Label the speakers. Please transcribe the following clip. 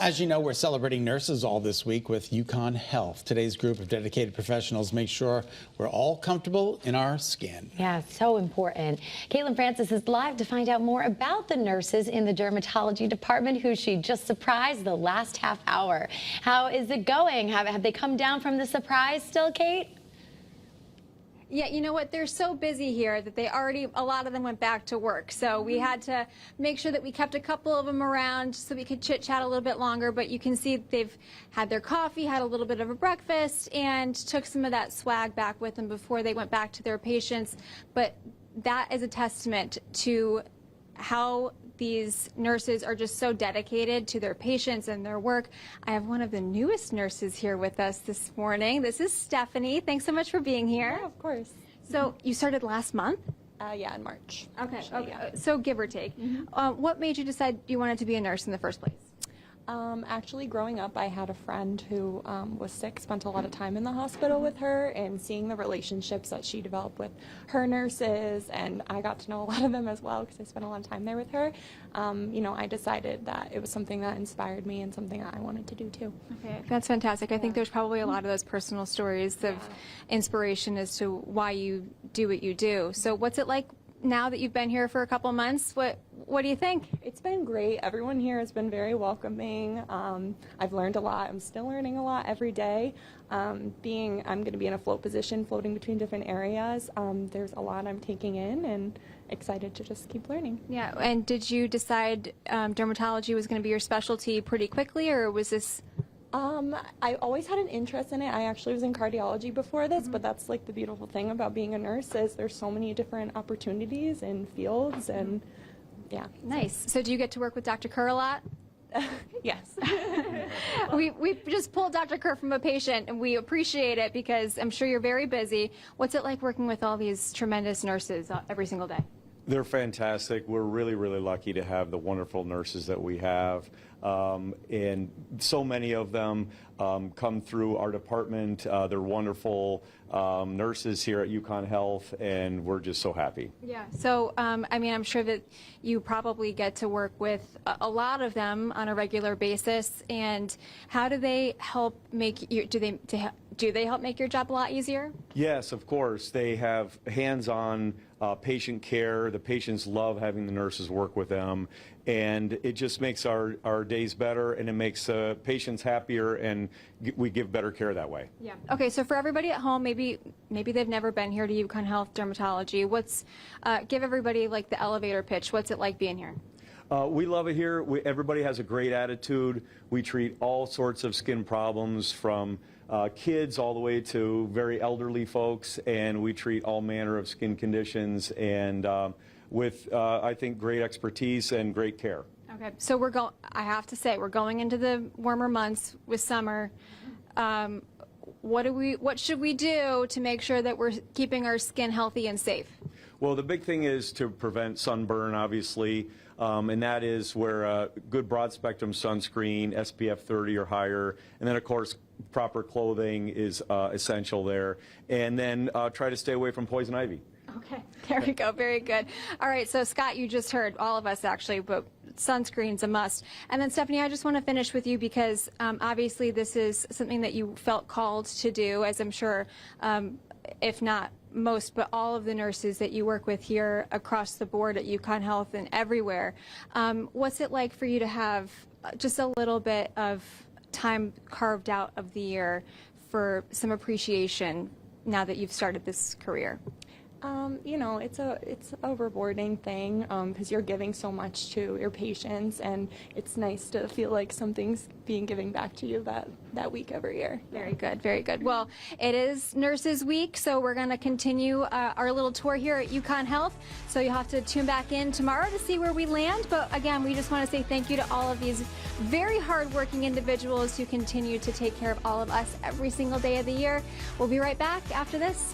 Speaker 1: As you know, we're celebrating nurses all this week with UConn Health. Today's group of dedicated professionals make sure we're all comfortable in our skin.
Speaker 2: Yeah, so important. Caitlin Francis is live to find out more about the nurses in the dermatology department who she just surprised the last half hour. How is it going? Have they come down from the surprise still, Kate?
Speaker 3: Yeah, you know what? They're so busy here that a lot of them went back to work. So we had to make sure that we kept a couple of them around so we could chit chat a little bit longer. But you can see they've had their coffee, had a little bit of a breakfast, and took some of that swag back with them before they went back to their patients. But that is a testament to how these nurses are just so dedicated to their patients and their work. I have one of the newest nurses here with us this morning. This is Stephanie. Thanks so much for being here.
Speaker 4: Yeah, of course.
Speaker 3: So you started last month?
Speaker 4: Yeah, in March.
Speaker 3: Okay,
Speaker 4: Actually,
Speaker 3: okay.
Speaker 4: yeah.
Speaker 3: So give or take. What made you decide you wanted to be a nurse in the first place?
Speaker 4: Actually, growing up, I had a friend who was sick, spent a lot of time in the hospital with her, and seeing the relationships that she developed with her nurses, and I got to know a lot of them as well because I spent a lot of time there with her. You know, I decided that it was something that inspired me and something that I wanted to do too.
Speaker 3: Okay, that's fantastic. I think there's probably a lot of those personal stories of inspiration as to why you do what you do. So what's it like now that you've been here for a couple months? What do you think?
Speaker 4: It's been great. Everyone here has been very welcoming. I've learned a lot. I'm still learning a lot every day. I'm going to be in a float position, floating between different areas. There's a lot I'm taking in and excited to just keep learning.
Speaker 3: Yeah, and did you decide dermatology was going to be your specialty pretty quickly, or was this...
Speaker 4: I always had an interest in it. I actually was in cardiology before this, but that's like the beautiful thing about being a nurse is there's so many different opportunities and fields, and yeah.
Speaker 3: Nice. So do you get to work with Dr. Kerr a lot?
Speaker 4: Yes.
Speaker 3: We just pulled Dr. Kerr from a patient, and we appreciate it because I'm sure you're very busy. What's it like working with all these tremendous nurses every single day?
Speaker 5: They're fantastic. We're really, really lucky to have the wonderful nurses that we have. And so many of them come through our department. They're wonderful nurses here at UConn Health, and we're just so happy.
Speaker 3: Yeah. So, I mean, I'm sure that you probably get to work with a lot of them on a regular basis. And how do they help make you, do they help make your job a lot easier?
Speaker 5: Yes, of course. They have hands-on patient care. The patients love having the nurses work with them, and it just makes our days better, and it makes patients happier, and we give better care that way.
Speaker 3: Yeah. Okay, so for everybody at home, maybe they've never been here to UConn Health Dermatology. Give everybody like the elevator pitch. What's it like being here?
Speaker 5: We love it here. Everybody has a great attitude. We treat all sorts of skin problems from kids all the way to very elderly folks, and we treat all manner of skin conditions and with, I think, great expertise and great care.
Speaker 3: Okay, so I have to say, we're going into the warmer months with summer. What should we do to make sure that we're keeping our skin healthy and safe?
Speaker 5: Well, the big thing is to prevent sunburn, obviously, and that is where good broad-spectrum sunscreen, SPF 30 or higher, and then, of course, proper clothing is essential there. And then try to stay away from poison ivy.
Speaker 3: Okay, there we go. Very good. All right, so Scott, you just heard, all of us actually, but sunscreen's a must. And then Stephanie, I just want to finish with you because obviously this is something that you felt called to do, as I'm sure, if not most, but all of the nurses that you work with here across the board at UConn Health and everywhere. What's it like for you to have just a little bit of time carved out of the year for some appreciation now that you've started this career?
Speaker 4: You know, it's a rewarding thing because you're giving so much to your patients, and it's nice to feel like something's being given back to you that week every year.
Speaker 3: Very good, very good. Well, it is Nurses Week, so we're going to continue our little tour here at UConn Health. So you'll have to tune back in tomorrow to see where we land. But again, we just want to say thank you to all of these very hardworking individuals who continue to take care of all of us every single day of the year. We'll be right back after this.